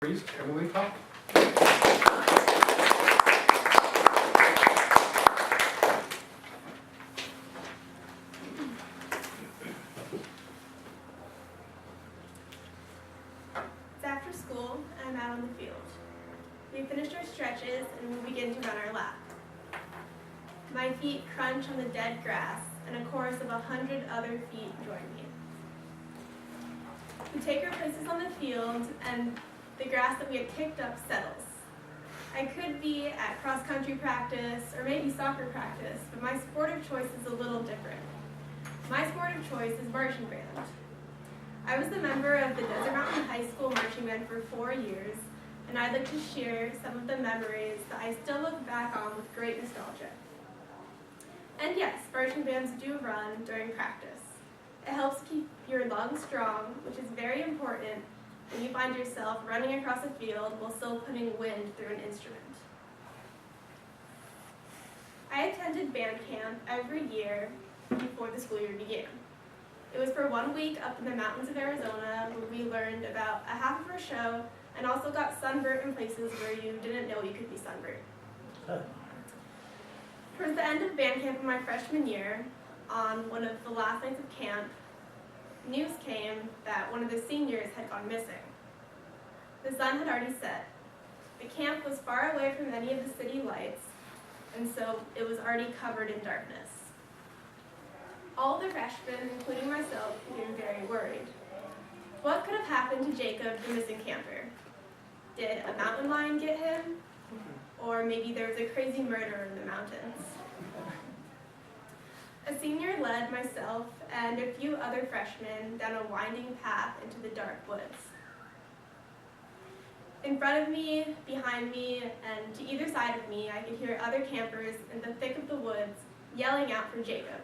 please, Emily Pop. It's after school, and I'm out on the field. We finished our stretches, and we begin to run our lap. My feet crunch on the dead grass, and a chorus of 100 other feet join me. We take our places on the field, and the grass that we had kicked up settles. I could be at cross-country practice, or maybe soccer practice, but my sport of choice is a little different. My sport of choice is marching band. I was the member of the Desert Mountain High School marching band for 4 years, and I'd like to share some of the memories that I still look back on with great nostalgia. And yes, marching bands do run during practice. It helps keep your lungs strong, which is very important when you find yourself running across a field while still putting wind through an instrument. I attended band camp every year before the school year began. It was for 1 week up in the mountains of Arizona, where we learned about a half of our show and also got sunburnt in places where you didn't know you could be sunburnt. Towards the end of band camp in my freshman year, on one of the last nights of camp, news came that one of the seniors had gone missing. The sun had already set. The camp was far away from any of the city lights, and so it was already covered in darkness. All the freshmen, including myself, became very worried. What could have happened to Jacob, the missing camper? Did a mountain lion get him? Or maybe there was a crazy murder in the mountains. A senior led myself and a few other freshmen down a winding path into the dark woods. In front of me, behind me, and to either side of me, I could hear other campers in the thick of the woods yelling out for Jacob.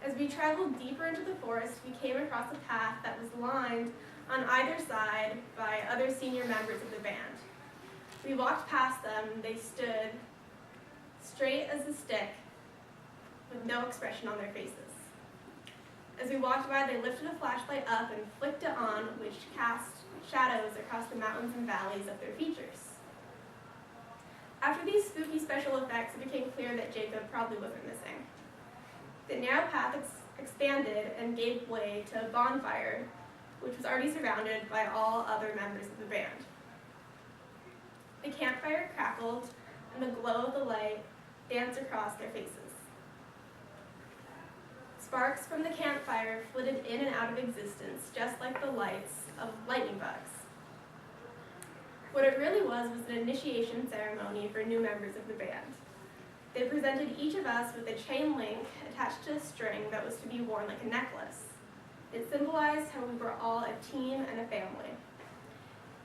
As we traveled deeper into the forest, we came across a path that was lined on either side by other senior members of the band. We walked past them, they stood straight as a stick with no expression on their faces. As we walked by, they lifted a flashlight up and flicked it on, which cast shadows across the mountains and valleys of their features. After these spooky special effects, it became clear that Jacob probably wasn't missing. The narrow path expanded and gave way to a bonfire, which was already surrounded by all other members of the band. The campfire crackled, and the glow of the light danced across their faces. Sparks from the campfire flitted in and out of existence, just like the lights of lightning bugs. What it really was an initiation ceremony for new members of the band. They presented each of us with a chain link attached to a string that was to be worn like a necklace. It symbolized how we were all a team and a family.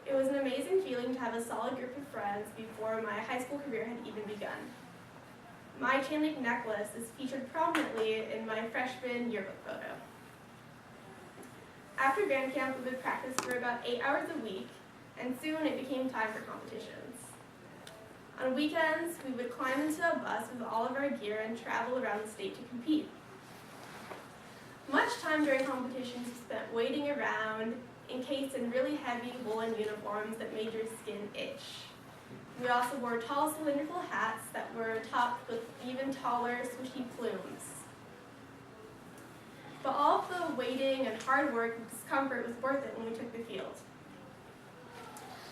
It was an amazing feeling to have a solid group of friends before my high school career had even begun. My chain link necklace is featured prominently in my freshman yearbook photo. After band camp, we would practice for about 8 hours a week, and soon it became time for competitions. On weekends, we would climb into a bus with all of our gear and travel around the state to compete. Much time during competitions was spent waiting around, encased in really heavy woolen uniforms that made your skin itch. We also wore tall cylindrical hats that were topped with even taller swishy plumes. But all of the waiting and hard work and discomfort was worth it when we took the field.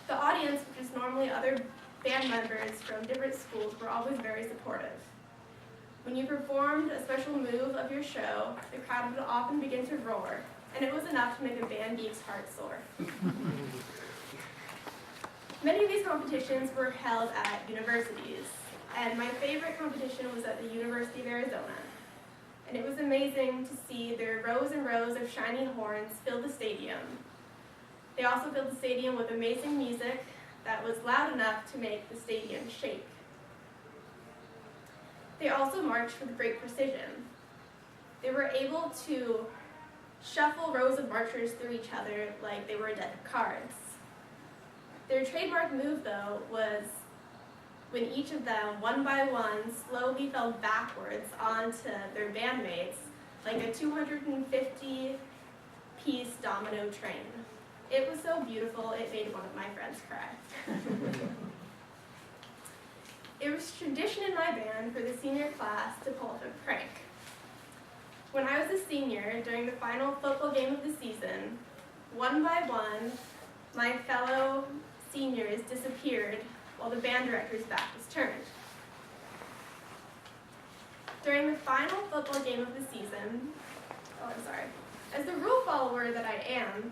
The audience, which is normally other band members from different schools, were always very supportive. When you performed a special move of your show, the crowd would often begin to roar, and it was enough to make a band geek's heart sore. Many of these competitions were held at universities, and my favorite competition was at the University of Arizona. And it was amazing to see their rows and rows of shiny horns fill the stadium. They also filled the stadium with amazing music that was loud enough to make the stadium shake. They also marched with great precision. They were able to shuffle rows of marchers through each other like they were a deck of cards. Their trademark move, though, was when each of them, one by one, slowly fell backwards onto their bandmates like a 250-piece domino train. It was so beautiful, it made one of my friends cry. It was tradition in my band for the senior class to pull off a prank. When I was a senior, during the final football game of the season, one by one, my fellow seniors disappeared while the band director's back was turned. During the final football game of the season, as the rule follower that I am,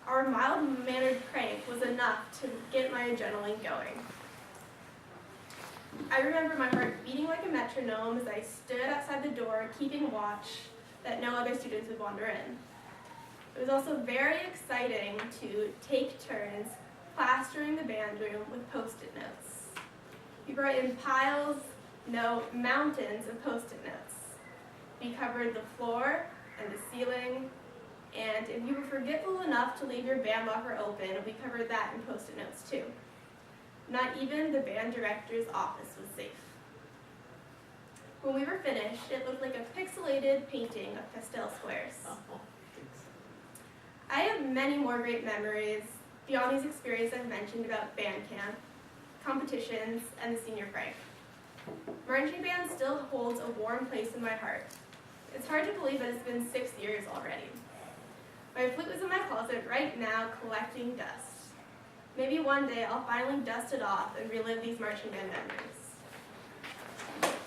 our mild-mannered prank was enough to get my adrenaline going. I remember my heart beating like a metronome as I stood outside the door, keeping watch that no other students would wander in. It was also very exciting to take turns plastering the band room with Post-it notes. We brought in piles, no, mountains of Post-it notes. We covered the floor and the ceiling, and if you were forgetful enough to leave your band locker open, we covered that in Post-it notes too. Not even the band director's office was safe. When we were finished, it looked like a pixelated painting of pastel squares. I have many more great memories beyond these experiences I've mentioned about band camp, competitions, and the senior prank. Marching band still holds a warm place in my heart. It's hard to believe that it's been 6 years already. My flute is in my closet right now collecting dust. Maybe one day I'll finally dust it off and relive these marching band memories.